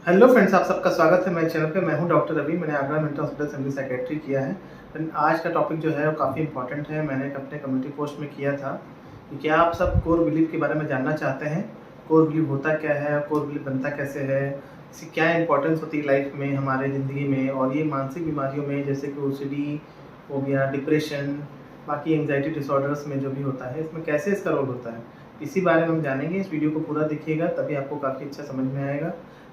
Hello friends, आप सबका स्वागत है मेरे चैनल पे। मैं हूं डॉक्टर रवि। मैंने आगरा मेंटल हॉस्पिटल से साइकेट्री किया है। आज का टॉपिक जो है वो काफ़ी इंपॉर्टेंट है। मैंने अपने कम्युनिटी पोस्ट में किया था कि क्या आप सब कोर बिलीफ के बारे में जानना चाहते हैं। कोर बिलीफ होता क्या है, कोर बिलीफ बनता कैसे है, इसकी क्या इंपॉर्टेंस होती है लाइफ में, हमारे ज़िंदगी में, और ये मानसिक बीमारियों में जैसे कि ओसीडी हो गया, डिप्रेशन, बाकी एंग्जाइटी डिसऑर्डर्स में जो भी होता है, इसमें कैसे इसका रोल होता है, इसी बारे में हम जानेंगे। इस वीडियो को पूरा देखिएगा, तभी आपको काफ़ी अच्छा समझ में आएगा।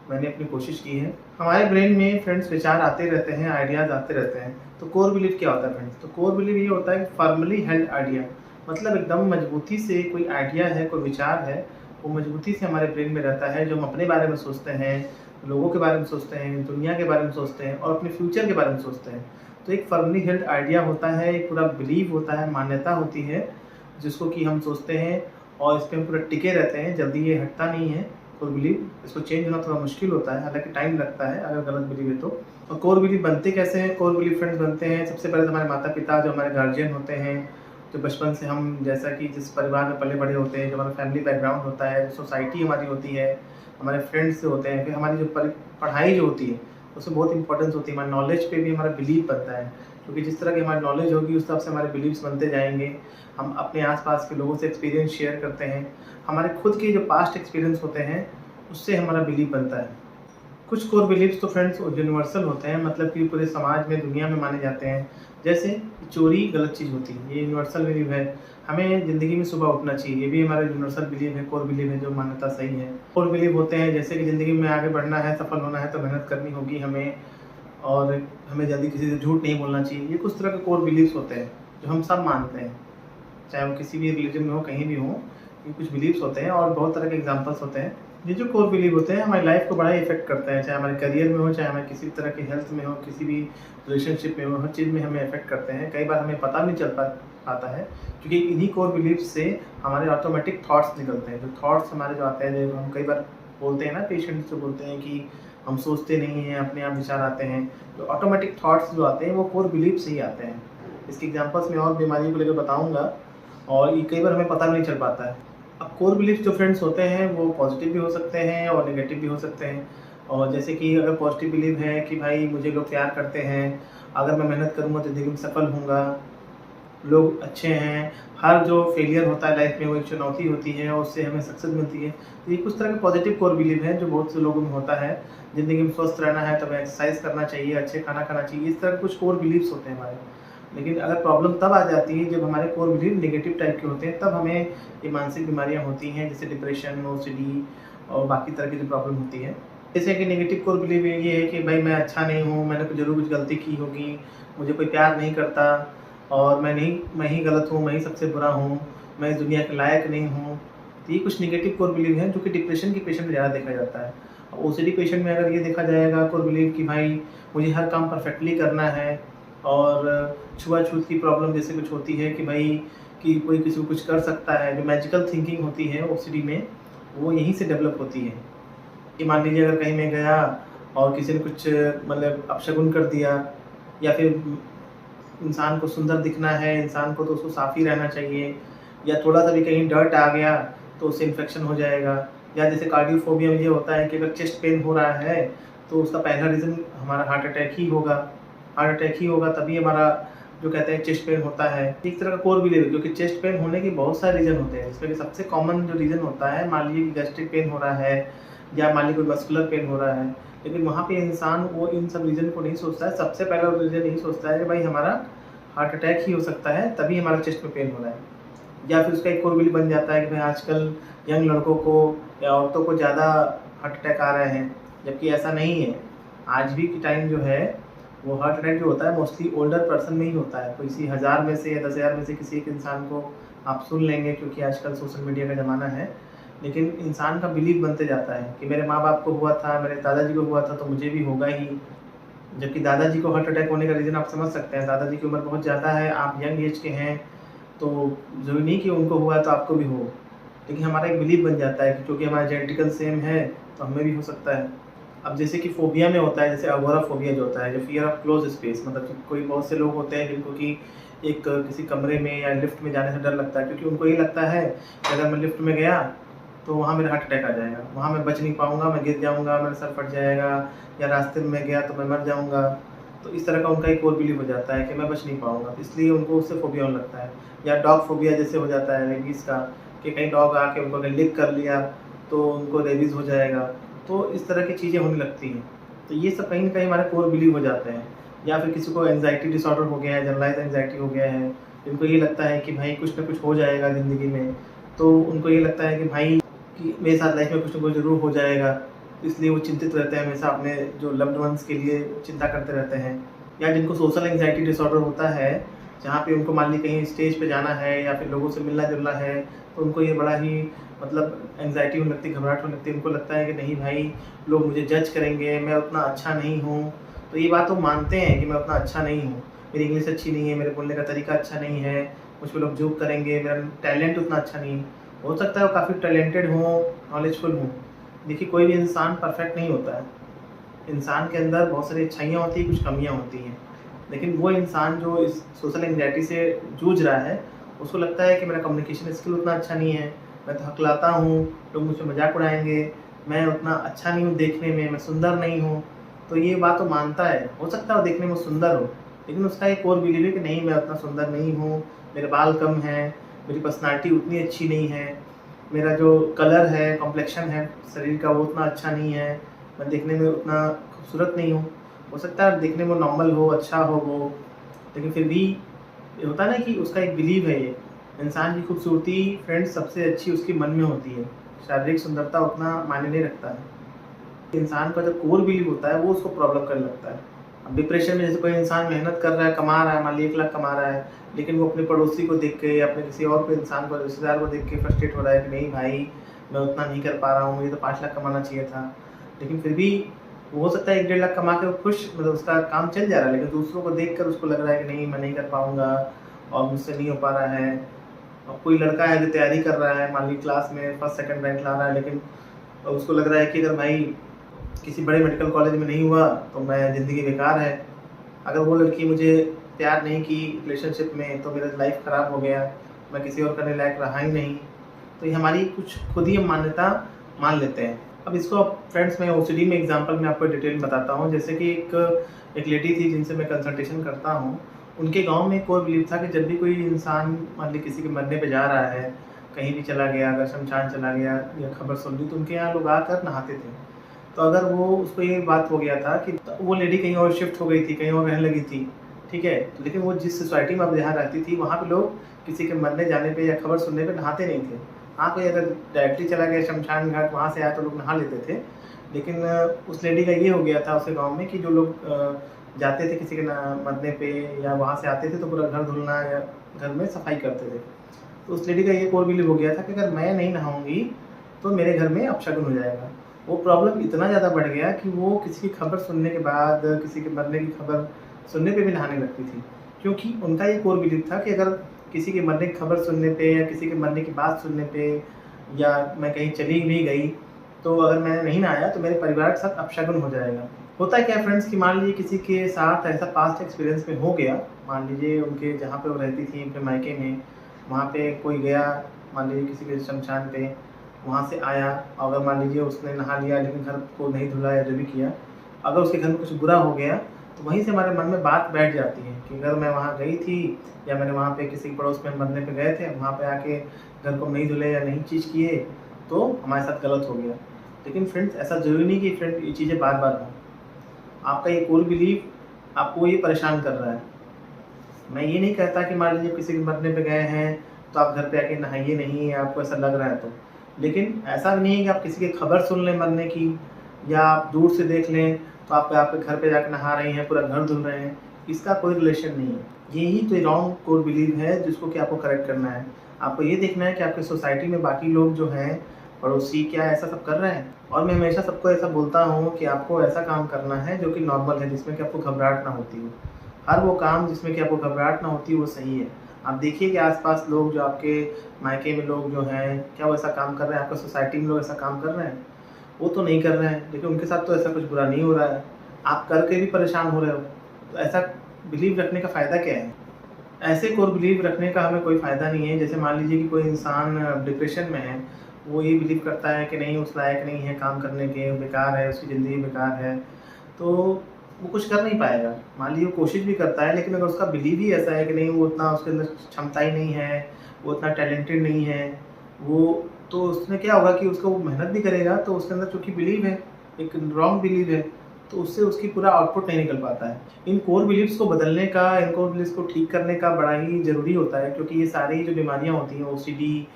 मैंने अपनी कोशिश की है। हमारे ब्रेन में फ्रेंड्स विचार आते रहते हैं, आइडियाज़ आते रहते हैं। तो कोर बिलीफ क्या होता है फ्रेंड्स? तो कोर बिलीफ ये होता है कि फर्मली हेल्ड आइडिया, मतलब एकदम मजबूती से कोई आइडिया है, कोई विचार है, वो मजबूती से हमारे ब्रेन में रहता है। जो हम अपने बारे में सोचते हैं, लोगों के बारे में सोचते हैं, दुनिया के बारे में सोचते हैं और अपने फ्यूचर के बारे में सोचते हैं। तो एक फर्मली हेल्ड आइडिया होता है, एक पूरा बिलीव होता है, मान्यता होती है, जिसको कि हम सोचते हैं और इस पर हम पूरा टिके रहते हैं। जल्दी ये हटता नहीं है। कोर बिलीव इसको चेंज होना थोड़ा मुश्किल होता है, हालांकि टाइम लगता है अगर गलत बिलीव है तो। और कोर बिलीव बनते कैसे हैं? कोर बिलीव फ्रेंड्स बनते हैं सबसे पहले तो हमारे माता पिता, जो हमारे गार्जियन होते हैं, जो बचपन से हम जैसा कि जिस परिवार में पले बड़े होते हैं, जो हमारा फैमिली बैकग्राउंड होता है, जो सोसाइटी हमारी होती है, हमारे फ्रेंड्स से होते हैं, फिर हमारी जो पढ़ाई जो होती है उसमें बहुत इंपॉर्टेंस होती है। हमारे नॉलेज पे भी हमारा बिलीव बनता है, क्योंकि जिस तरह की हमारी नॉलेज होगी उस हिसाब से हमारे बिलीव्स बनते जाएंगे। हम अपने आसपास के लोगों से एक्सपीरियंस शेयर करते हैं, हमारे खुद के जो पास्ट एक्सपीरियंस होते हैं उससे हमारा बिलीव बनता है। कुछ कोर बिलीव्स तो फ्रेंड्स यूनिवर्सल होते हैं, मतलब कि पूरे समाज में, दुनिया में माने जाते हैं। जैसे चोरी गलत चीज़ होती है, ये यूनिवर्सल बिलीव है। हमें ज़िंदगी में सुबह उठना चाहिए, ये भी हमारा यूनिवर्सल बिलीव है, कोर बिलीव है, जो मान्यता सही है। कोर बिलीव होते हैं जैसे कि ज़िंदगी में आगे बढ़ना है, सफल होना है तो मेहनत करनी होगी हमें, और हमें जल्दी किसी से झूठ नहीं बोलना चाहिए। ये कुछ तरह के कोर बिलीव्स होते हैं जो हम सब मानते हैं, चाहे वो किसी भी रिलीजन में हो, कहीं भी हो। ये कुछ बिलीव्स होते हैं और बहुत तरह के एग्जांपल्स होते हैं। ये जो कोर बिलीव होते हैं हमारी लाइफ को बड़ा इफेक्ट करते हैं, चाहे हमारे करियर में हो, चाहे हमारे किसी तरह की हेल्थ में हो, किसी भी रिलेशनशिप में हो, हर चीज़ में हमें इफेक्ट करते हैं। कई बार हमें पता नहीं चल पाता है, क्योंकि इन्हीं कोर बिलीव्स से हमारे ऑटोमेटिक थॉट्स निकलते हैं। जो थॉट्स हमारे जो आते हैं, जो हम कई बार बोलते हैं ना, पेशेंट्स जो बोलते हैं कि हम सोचते नहीं हैं, अपने आप विचार आते हैं। तो ऑटोमेटिक थॉट्स जो आते हैं वो कोर बिलीव से ही आते हैं। इसके एग्जाम्पल्स मैं और बीमारियों को लेकर बताऊँगा, और ये कई बार हमें पता नहीं चल पाता है। अब कोर बिलीफ जो फ्रेंड्स होते हैं वो पॉजिटिव भी हो सकते हैं और नेगेटिव भी हो सकते हैं। और जैसे कि अगर पॉजिटिव बिलीव है कि भाई मुझे लोग प्यार करते हैं, अगर मैं मेहनत करूँगा तो ज़िंदगी में सफल होऊंगा, लोग अच्छे हैं, हर जो फेलियर होता है लाइफ में वो एक चुनौती होती है और उससे हमें सक्सेस मिलती है। तो ये कुछ तरह के पॉजिटिव कोर बिलीव है जो बहुत से लोगों में होता है। ज़िंदगी में स्वस्थ रहना है तो हमें एक्सरसाइज करना चाहिए, अच्छे खाना खाना चाहिए, इस तरह के कुछ कोर बिलीव्स होते हैं हमारे। लेकिन अगर प्रॉब्लम तब आ जाती है जब हमारे कोर बिलीव नेगेटिव टाइप के होते हैं, तब हमें ये मानसिक बीमारियां होती हैं, जैसे डिप्रेशन, ओसीडी और बाकी तरह की जो प्रॉब्लम होती है। जैसे कि नेगेटिव कोर बिलीव ये है कि भाई मैं अच्छा नहीं हूँ, मैंने ज़रूर कुछ गलती की होगी, मुझे कोई प्यार नहीं करता, और मैं ही गलत हूँ, मैं ही सबसे बुरा हूँ, मैं इस दुनिया के लायक नहीं हूँ। तो ये कुछ नेगेटिव कोर बिलीव है जो कि डिप्रेशन के पेशेंट में ज़्यादा देखा जाता है। ओसीडी पेशेंट में अगर ये देखा जाएगा कोर बिलीव कि भाई मुझे हर काम परफेक्टली करना है, और छुआ-छूत की प्रॉब्लम जैसे कुछ होती है कि भाई कि कोई किसी को कुछ कर सकता है, जो मैजिकल थिंकिंग होती है ओसीडी में, वो यहीं से डेवलप होती है। कि मान लीजिए अगर कहीं मैं गया और किसी ने कुछ मतलब अपशगुन कर दिया, या फिर इंसान को सुंदर दिखना है, इंसान को तो उसको साफ ही रहना चाहिए, या थोड़ा सा भी कहीं डर्ट आ गया तो उससे इन्फेक्शन हो जाएगा। या जैसे कार्डियोफोबिया में ये होता है कि अगर चेस्ट पेन हो रहा है तो उसका पहला रीज़न हमारा हार्ट अटैक ही होगा। हार्ट अटैक ही होगा तभी हमारा जो कहते हैं चेस्ट पेन होता है। एक तरह का कोर बिलीव है, क्योंकि चेस्ट पेन होने के बहुत सारे रीज़न होते हैं, जिसमें कि सबसे कॉमन जो रीज़न होता है, मान लीजिए कि गैस्ट्रिक पेन हो रहा है या मान लीजिए कोई मस्कुलर पेन हो रहा है, लेकिन वहाँ पे इंसान वो इन सब रीज़न को नहीं सोचता है। सबसे पहला रीज़न यही सोचता है कि भाई हमारा हार्ट अटैक ही हो सकता है, तभी हमारा चेस्ट में पेन हो रहा है। या फिर उसका एक कोर बिलीव बन जाता है कि भाई आजकल यंग लड़कों को या औरतों को ज़्यादा हार्ट अटैक आ रहे हैं, जबकि ऐसा नहीं है। आज भी की टाइम जो है वो हार्ट अटैक जो होता है मोस्टली ओल्डर पर्सन में ही होता है। किसी 1000 में से या 10,000 में से किसी एक इंसान को आप सुन लेंगे, क्योंकि आजकल सोशल मीडिया का ज़माना है। लेकिन इंसान का बिलीव बनते जाता है कि मेरे माँ बाप को हुआ था, मेरे दादाजी को हुआ था तो मुझे भी होगा ही। जबकि दादाजी को हार्ट अटैक होने का रीज़न आप समझ सकते हैं, दादाजी की उम्र बहुत ज़्यादा है, आप यंग एज के हैं, तो ज़रूरी नहीं कि उनको हुआ तो आपको भी हो। लेकिन हमारा एक बिलीव बन जाता है कि क्योंकि हमारा जेनेटिकल सेम है तो हमें भी हो सकता है। अब जैसे कि फोबिया में होता है, जैसे अगोराफोबिया जो होता है, जो फियर ऑफ क्लोज स्पेस, मतलब कि कोई बहुत से लोग होते हैं जिनको कि एक किसी कमरे में या लिफ्ट में जाने से डर लगता है, क्योंकि उनको ये लगता है कि अगर मैं लिफ्ट में गया तो वहाँ मेरा हार्ट अटैक आ जाएगा, वहाँ मैं बच नहीं पाऊँगा, मैं गिर जाऊँगा, मेरा सर फट जाएगा, या रास्ते में मैं गया तो मैं मर जाऊँगा। तो इस तरह का उनका एक और बिलीव हो जाता है कि मैं बच नहीं पाऊँगा, तो इसलिए उनको उससे फ़ोबिया होने लगता है। या डॉग फ़ोबिया जैसे हो जाता है रेबीज़ का, कि कहीं डॉग आके उनको अगर लिक कर लिया तो उनको रेबीज़ हो जाएगा। तो इस तरह की चीज़ें होने लगती हैं। तो ये सब कहीं न कहीं हमारे कोर बिलीव हो जाते हैं। या फिर किसी को एंग्ज़ायटी डिसऑर्डर हो गया है, जनरलाइज़ एंग्ज़ायटी हो गया है, जिनको ये लगता है कि भाई कुछ न कुछ हो जाएगा ज़िंदगी में। तो उनको ये लगता है कि भाई कि मेरे साथ लाइफ़ में कुछ न कुछ ज़रूर हो जाएगा, इसलिए वो चिंतित रहते हैं हमेशा, अपने जो लव्ड वन्स के लिए चिंता करते रहते हैं। या जिनको सोशल एंग्ज़ायटी डिसऑर्डर होता है, जहाँ पे उनको मान ली कहीं स्टेज पे जाना है या फिर लोगों से मिलना-जुलना है, तो उनको ये बड़ा ही मतलब एंग्ज़ायटी होने लगती है, घबराहट होने लगती है। उनको लगता है कि नहीं भाई, लोग मुझे जज करेंगे, मैं उतना अच्छा नहीं हूँ। तो ये बात वो मानते हैं कि मैं उतना अच्छा नहीं हूँ, मेरी इंग्लिश अच्छी नहीं है, मेरे बोलने का तरीका अच्छा नहीं है, मुझ पे लोग जोक करेंगे, मेरा टैलेंट उतना अच्छा नहीं है। हो सकता है वो काफ़ी टैलेंटेड हों, नॉलेजफुल हों। देखिए, कोई भी इंसान परफेक्ट नहीं होता है। इंसान के अंदर बहुत सारी अच्छाइयाँ होती हैं, कुछ कमियाँ होती हैं। लेकिन वो इंसान जो इस सोशल एंग्ज़ायटी से जूझ रहा है, उसको लगता है कि मेरा कम्युनिकेशन स्किल उतना अच्छा नहीं है, मैं तो हकलाता हूँ, लोग मुझसे मज़ाक उड़ाएँगे, मैं उतना अच्छा नहीं हूँ देखने में, मैं सुंदर नहीं हूँ। तो ये बात वो मानता है। हो सकता है वो देखने में सुंदर हो, लेकिन उसका एक और बिलीव है कि नहीं, मैं उतना सुंदर नहीं हूँ, मेरे बाल कम हैं, मेरी पर्सनैलिटी उतनी अच्छी नहीं है, मेरा जो कलर है, कॉम्प्लेक्शन है शरीर का, वो उतना अच्छा नहीं है, मैं देखने में उतना खूबसूरत नहीं हूँ। हो सकता है देखने में नॉर्मल हो, अच्छा हो वो, लेकिन फिर भी ये होता है ना कि उसका एक बिलीव है ये। इंसान की खूबसूरती फ्रेंड्स सबसे अच्छी उसके मन में होती है, शारीरिक सुंदरता उतना मायने नहीं रखता है। इंसान का जो कोर बिलीव होता है वो उसको प्रॉब्लम करने लगता है। अब डिप्रेशन में जैसे कोई इंसान मेहनत कर रहा है, कमा रहा है, मान लीजिए 1 लाख कमा रहा है, लेकिन वो अपने पड़ोसी को देख के या अपने किसी और को इंसान को, रिश्तेदार को देख के फ्रस्ट्रेट हो रहा है कि नहीं भाई, मैं उतना नहीं कर पा रहा हूँ, मुझे तो 5 लाख कमाना चाहिए था। लेकिन फिर भी हो सकता है 1 डेढ़ लाख कमा के वो खुश, मतलब उसका काम चल जा रहा है, लेकिन दूसरों को देख कर उसको लग रहा है कि नहीं, मैं नहीं कर पाऊँगा और मुझसे नहीं हो पा रहा है। अब कोई लड़का है जो तैयारी कर रहा है, मान लीजिए क्लास में फर्स्ट सेकंड रैंक ला रहा है, लेकिन उसको लग रहा है कि अगर भाई किसी बड़े मेडिकल कॉलेज में नहीं हुआ तो मैं ज़िंदगी बेकार है। अगर वो लड़की मुझे प्यार नहीं की रिलेशनशिप में तो मेरा लाइफ ख़राब हो गया, मैं किसी और करने लायक रहा ही नहीं। तो ये हमारी कुछ खुद ही हम मान्यता मान लेते हैं। अब इसको फ्रेंड्स मैं ओसीडी में एग्ज़ाम्पल में आपको डिटेल में बताता हूँ। जैसे कि एक लेडी थी जिनसे मैं कंसल्टेशन करता हूँ। उनके गाँव में एक और बिलीव था कि जब भी कोई इंसान मान लीजिए किसी के मरने पे जा रहा है, कहीं भी चला गया, अगर शमशान चला गया या खबर सुन ली, तो उनके यहाँ लोग आकर नहाते थे। तो अगर वो उसको ये बात हो गया था कि वो लेडी कहीं और शिफ्ट हो गई थी, कहीं और रहने लगी थी, ठीक है? लेकिन वो जिस सोसाइटी में अब जहाँ रहती थी, वहाँ पे लोग किसी के मरने जाने पे या खबर सुनने पे नहाते नहीं थे। हाँ, कोई अगर डायरेक्टली चला गया शमशान घाट, वहाँ से आया तो लोग नहा लेते थे। लेकिन उस लेडी का ये हो गया था उसके गाँव में कि जो लोग जाते थे किसी के मरने पे या वहाँ से आते थे तो पूरा घर धुलना या घर में सफाई करते थे। तो उस लेडी का ये कोर बिलीव हो गया था कि अगर मैं नहीं नहाऊँगी तो मेरे घर में अपशगुन हो जाएगा। वो प्रॉब्लम इतना ज़्यादा बढ़ गया कि वो किसी की खबर सुनने के बाद, किसी के मरने की खबर सुनने पे भी नहाने लगती थी। क्योंकि उनका ये कोर बिलीव था कि अगर किसी के मरने की खबर सुनने पे या किसी के मरने की बात सुनने पे या मैं कहीं चली भी गई, तो अगर मैंने नहीं नहाया तो मेरे परिवार के साथ अपशगुन हो जाएगा। होता है क्या फ्रेंड्स कि मान लीजिए किसी के साथ ऐसा पास्ट एक्सपीरियंस में हो गया, मान लीजिए उनके जहाँ पे वो रहती थी अपने मायके में, वहाँ पे कोई गया, मान लीजिए किसी के शमशान पे, वहाँ से आया, अगर मान लीजिए उसने नहा लिया लेकिन घर को नहीं धुला या जो भी किया, अगर उसके घर में कुछ बुरा हो गया तो वहीं से हमारे मन में बात बैठ जाती है कि अगर मैं वहाँ गई थी या मैंने वहाँ पे किसी पड़ोस में मरने पे गए थे, वहाँ पे आके घर को नहीं धुले या नहीं चीज़ किए तो हमारे साथ गलत हो गया। लेकिन फ्रेंड्स, ऐसा ज़रूरी नहीं कि फ्रेंड ये चीज़ें बार-बार हों। आपका ये कोर बिलीव आपको ये परेशान कर रहा है। मैं ये नहीं कहता कि मान लीजिए किसी के मरने पे गए हैं तो आप घर पे आके नहाइए नहीं, या आपको ऐसा लग रहा है तो। लेकिन ऐसा भी नहीं है कि आप किसी की खबर सुन लें मरने की या आप दूर से देख लें तो आप घर पे जाके नहा रही हैं, पूरा घर धुल रहे हैं, इसका कोई रिलेशन नहीं है। यही तो रॉन्ग कोर बिलीव है जिसको कि आपको करेक्ट करना है। आपको ये देखना है कि आपकी सोसाइटी में बाकी लोग जो हैं, पड़ोसी, क्या ऐसा सब कर रहे हैं? और मैं हमेशा सबको ऐसा बोलता हूँ कि आपको ऐसा काम करना है जो कि नॉर्मल है, जिसमें कि आपको घबराहट ना होती हो। हर वो काम जिसमें कि आपको घबराहट ना होती वो सही है। आप देखिए कि आस-पास लोग जो आपके मायके में लोग जो हैं, क्या वो ऐसा काम कर रहे हैं? आपकी सोसाइटी में लोग ऐसा काम कर रहे हैं? वो तो नहीं कर रहे हैं, लेकिन उनके साथ तो ऐसा कुछ बुरा नहीं हो रहा है। आप करके भी परेशान हो रहे हो, तो ऐसा बिलीव रखने का फ़ायदा क्या है? ऐसे कोर बिलीव रखने का हमें कोई फ़ायदा नहीं है। जैसे मान लीजिए कि कोई इंसान डिप्रेशन में है, वो ये बिलीव करता है कि नहीं उस लायक नहीं है काम करने के, बेकार है, उसकी ज़िंदगी बेकार है, तो वो कुछ कर नहीं पाएगा। मान लीजिए वो कोशिश भी करता है, लेकिन अगर उसका बिलीव ही ऐसा है कि नहीं वो उतना उसके अंदर क्षमता ही नहीं है, वो उतना टैलेंटेड नहीं है, वो तो उसमें क्या होगा कि उसको वो मेहनत भी करेगा तो उसके अंदर चूँकि बिलीव है, एक रॉन्ग बिलीव है, तो उससे उसकी पूरा आउटपुट नहीं निकल पाता है। इन कोर बिलीव्स को बदलने का, इन कोर बिलीव्स को ठीक करने का बड़ा ही ज़रूरी होता है, क्योंकि ये सारी जो बीमारियाँ होती हैं, ओसीडी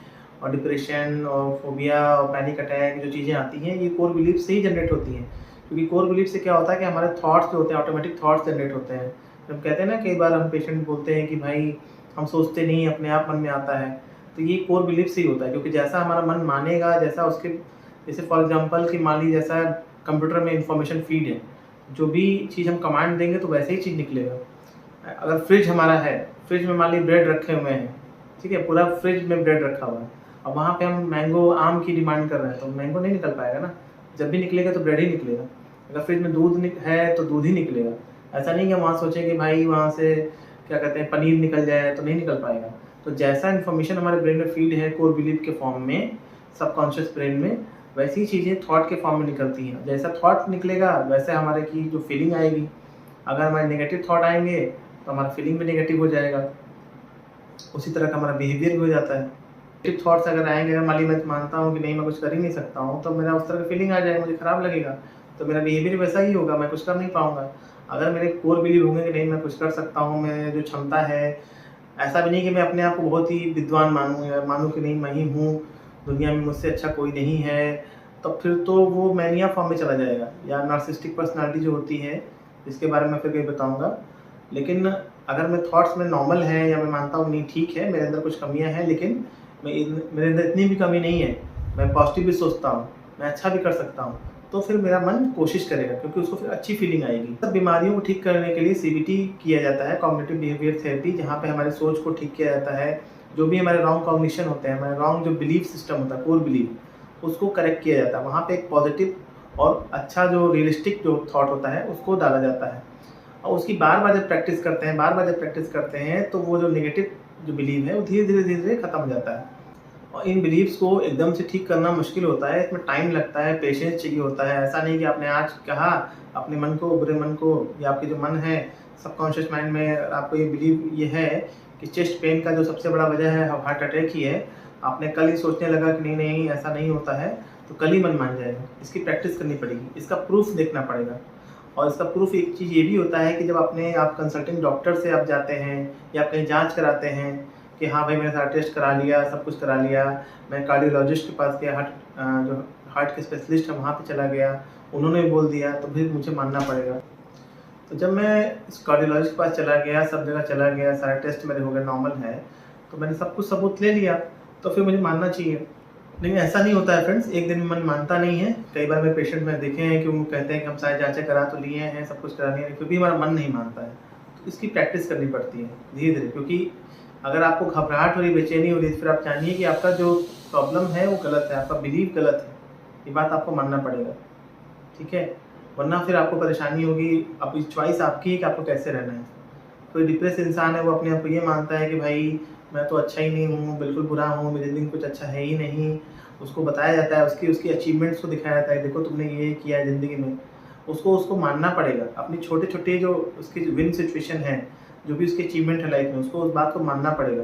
और डिप्रेशन और फोबिया और पैनिक अटैक जो चीज़ें आती हैं, ये कोर बिलीफ से ही जनरेट होती हैं। क्योंकि कोर बिलीफ से क्या होता है कि हमारे थॉट्स जो होते हैं, ऑटोमेटिक थॉट्स जनरेट होते हैं। जब कहते हैं ना, कई बार हम पेशेंट बोलते हैं कि भाई हम सोचते नहीं, अपने आप मन में आता है, तो ये कोर बिलीफ से ही होता है। क्योंकि जैसा हमारा मन मानेगा, जैसा उसके, जैसे फॉर एग्जांपल कि मान लीजिए जैसा कंप्यूटर में इंफॉर्मेशन फीड है, जो भी चीज़ हम कमांड देंगे तो वैसे ही चीज़ निकलेगा। अगर फ्रिज हमारा है, फ्रिज में मान लीजिए ब्रेड रखे हुए हैं, ठीक है, पूरा फ्रिज में ब्रेड रखा हुआ है, अब वहाँ पे हम मैंगो, आम की डिमांड कर रहे हैं, तो मैंगो नहीं निकल पाएगा ना। जब भी निकलेगा तो ब्रेड ही निकलेगा। अगर फ्रिज में दूध है तो दूध ही निकलेगा। ऐसा नहीं कि हम वहाँ सोचें कि भाई वहाँ से क्या कहते हैं पनीर निकल जाए, तो नहीं निकल पाएगा। तो जैसा इन्फॉर्मेशन हमारे ब्रेन में फीड है कोर बिलीफ के फॉर्म में, सबकॉन्शियस ब्रेन में, वैसी चीज़ें थॉट के फॉर्म में निकलती हैं। जैसा थॉट निकलेगा वैसे हमारे की जो फीलिंग आएगी। अगर हमारे नेगेटिव थॉट आएंगे तो हमारा फीलिंग भी नेगेटिव हो जाएगा, उसी तरह का हमारा बिहेवियर भी हो जाता है। नेगेटिव थॉट्स अगर आएंगे, अगर मान ली मैं मानता हूँ कि नहीं मैं कुछ कर ही नहीं सकता हूँ, तो मेरा उस तरह की फीलिंग आ जाएगी, मुझे ख़राब लगेगा, तो मेरा बिहेवियर वैसा ही होगा, मैं कुछ कर नहीं पाऊँगा। अगर मेरे कोर बिलीव होंगे कि नहीं मैं कुछ कर सकता हूँ, मैं जो क्षमता है, ऐसा भी नहीं कि मैं अपने आप को बहुत ही विद्वान मानूँ या मानूँ कि नहीं मैं ही हूँ, दुनिया में मुझसे अच्छा कोई नहीं है, तो फिर तो वो मैनिया फॉर्म में चला जाएगा, या नार्सिसिस्टिक पर्सनैलिटी जो होती है, इसके बारे में मैं फिर कहीं बताऊँगा। लेकिन अगर मैं थॉट्स में नॉर्मल है, या मैं मानता हूँ नहीं ठीक है मेरे अंदर कुछ कमियाँ हैं, लेकिन मेरे अंदर इतनी भी कमी नहीं है, मैं पॉजिटिव भी सोचता हूँ, मैं अच्छा भी कर सकता हूँ, तो फिर मेरा मन कोशिश करेगा, क्योंकि उसको फिर अच्छी फीलिंग आएगी। सब बीमारियों को ठीक करने के लिए सीबीटी किया जाता है, कॉग्निटिव बिहेवियर थेरेपी, जहाँ पे हमारी सोच को ठीक किया जाता है। जो भी हमारे रॉन्ग कॉग्निशन होते हैं, हमारे रॉन्ग जो बिलीफ सिस्टम होता है, कोर बिलीफ, उसको करेक्ट किया जाता है। वहाँ पे एक पॉजिटिव और अच्छा जो रियलिस्टिक जो थॉट होता है उसको डाला जाता है, और उसकी बार बार जब प्रैक्टिस करते हैं, बार बार जब प्रैक्टिस करते हैं, तो वो जो नेगेटिव जो बिलीव है वो धीरे धीरे धीरे धीरे खत्म हो जाता है। और इन बिलीव्स को एकदम से ठीक करना मुश्किल होता है, इसमें टाइम लगता है, पेशेंस चाहिए होता है। ऐसा नहीं कि आपने आज कहा अपने मन को, बुरे मन को, या आपके जो मन है सबकॉन्शियस माइंड में, आपको ये बिलीव ये है कि चेस्ट पेन का जो सबसे बड़ा वजह है हार्ट अटैक ही है, आपने कल ही सोचने लगा कि नहीं नहीं ऐसा नहीं होता है, तो कल ही मन मान जाएगा। इसकी प्रैक्टिस करनी पड़ेगी, इसका प्रूफ देखना पड़ेगा। और इसका प्रूफ एक चीज़ ये भी होता है कि जब आप कंसल्टिंग डॉक्टर से आप जाते हैं, या आप कहीं जांच कराते हैं कि हाँ भाई मैंने सारा टेस्ट करा लिया, सब कुछ करा लिया, मैं कार्डियोलॉजिस्ट के पास गया, जो हार्ट के स्पेशलिस्ट है वहाँ पे चला गया, उन्होंने भी बोल दिया, तो फिर मुझे मानना पड़ेगा। तो जब मैं इस कार्डियोलॉजिस्ट के पास चला गया, सब जगह चला गया, सारे टेस्ट मेरे हो गए, नॉर्मल है, तो मैंने सब कुछ सबूत ले लिया, तो फिर मुझे मानना चाहिए। लेकिन ऐसा नहीं होता है फ्रेंड्स, एक दिन में मन मानता नहीं है। कई बार मेरे पेशेंट में देखे हैं कि वो कहते हैं कि हम सारी जांचें करा तो लिए हैं, सब कुछ करा लिए हैं, फिर भी हमारा मन नहीं मानता है। तो इसकी प्रैक्टिस करनी पड़ती है धीरे धीरे, क्योंकि अगर आपको घबराहट हो रही, बेचैनी हो रही, तो फिर आप जानिए कि आपका जो प्रॉब्लम है वो गलत है, आपका बिलीव गलत है, ये बात आपको मानना पड़ेगा, ठीक है, वरना फिर आपको परेशानी होगी। अब चॉइस आपकी है कि आपको कैसे रहना है। कोई डिप्रेस इंसान है, वो अपने आप को ये मानता है कि भाई मैं तो अच्छा ही नहीं हूँ, बिल्कुल बुरा हूँ, मेरी ज़िंदगी में कुछ अच्छा है ही नहीं। उसको बताया जाता है, उसकी अचीवमेंट्स को दिखाया जाता है, देखो तुमने ये किया है ज़िंदगी में। उसको मानना पड़ेगा, अपनी छोटे-छोटे जो उसकी विन सिचुएशन है, जो भी उसकी अचीवमेंट है लाइफ में, उसको उस बात को मानना पड़ेगा।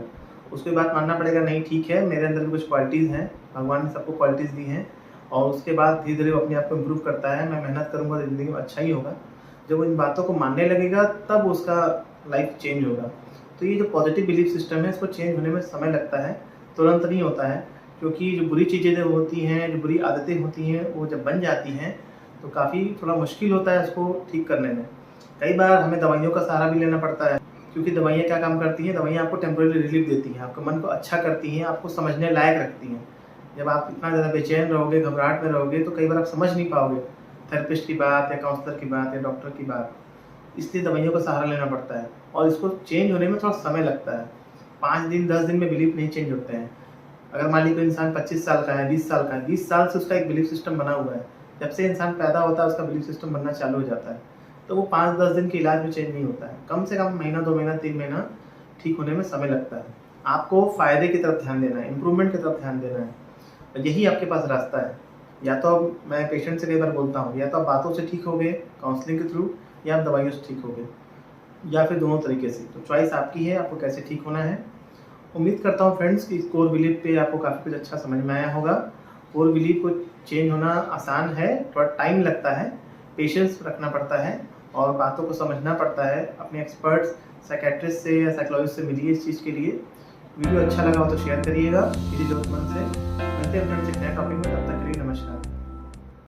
उसको ये बात मानना पड़ेगा, नहीं ठीक है, मेरे अंदर भी कुछ क्वालिटीज़ हैं, भगवान ने सबको क्वालिटीज़ दी हैं, और उसके बाद धीरे-धीरे वो अपने आप को इम्प्रूव करता है। मैं मेहनत करूँगा तो ज़िंदगी में अच्छा ही होगा। जब वो इन बातों को मानने लगेगा तब उसका लाइफ चेंज होगा। तो ये जो पॉजिटिव बिलीफ सिस्टम है, इसको चेंज होने में समय लगता है, तुरंत नहीं होता है, क्योंकि जो बुरी चीज़ें जो होती हैं, जो बुरी आदतें होती हैं, वो जब बन जाती हैं तो काफ़ी थोड़ा मुश्किल होता है इसको ठीक करने में। कई बार हमें दवाइयों का सहारा भी लेना पड़ता है, क्योंकि दवाइयाँ क्या काम करती हैं, दवाइयाँ आपको टेम्परेरी रिलीफ देती हैं, आपके मन को अच्छा करती हैं, आपको समझने लायक रखती हैं। जब आप इतना ज़्यादा बेचैन रहोगे, घबराहट में रहोगे, तो कई बार आप समझ नहीं पाओगे थेरेपिस्ट की बात, या काउंसलर की बात, या डॉक्टर की बात, इसलिए दवाइयों का सहारा लेना पड़ता है, और इसको चेंज होने में थोड़ा समय लगता है। 5 दिन 10 दिन में बिलीफ नहीं चेंज होते हैं। अगर मान लीजिए कोई इंसान 25 साल का है, 20 साल का है, 20 साल से उसका एक बिलीफ सिस्टम बना हुआ है, जब से इंसान पैदा होता है उसका बिलीफ सिस्टम बनना चालू हो जाता है, तो वो 5-10 दिन के इलाज में चेंज नहीं होता है, कम से कम महीना, 2 महीना, 3 महीना ठीक होने में समय लगता है। आपको फ़ायदे की तरफ ध्यान देना है, इम्प्रूवमेंट की तरफ ध्यान देना है। और यही आपके पास रास्ता है। या तो मैं पेशेंट से कई बार बोलता हूँ, या तो आप बातों से ठीक हो गए काउंसलिंग के थ्रू, या आप दवाइयों से ठीक हो गए, या फिर दोनों तरीके से। तो चॉइस आपकी है, आपको कैसे ठीक होना है। उम्मीद करता हूँ फ्रेंड्स कि इस कोर बिलीफ पे आपको काफ़ी कुछ अच्छा समझ में आया होगा। कोर बिलीफ को चेंज होना आसान है, थोड़ा टाइम लगता है, पेशेंस रखना पड़ता है और बातों को समझना पड़ता है। अपने एक्सपर्ट्स साइकेट्रिस्ट से या साइकोलॉजिस्ट से मिलिए इस चीज़ के लिए। वीडियो अच्छा लगा हो तो शेयर करिएगा किसी ज़रूरतमंद से। मिलते हैं फ्रेंड्स एक नए टॉपिक में, तब तक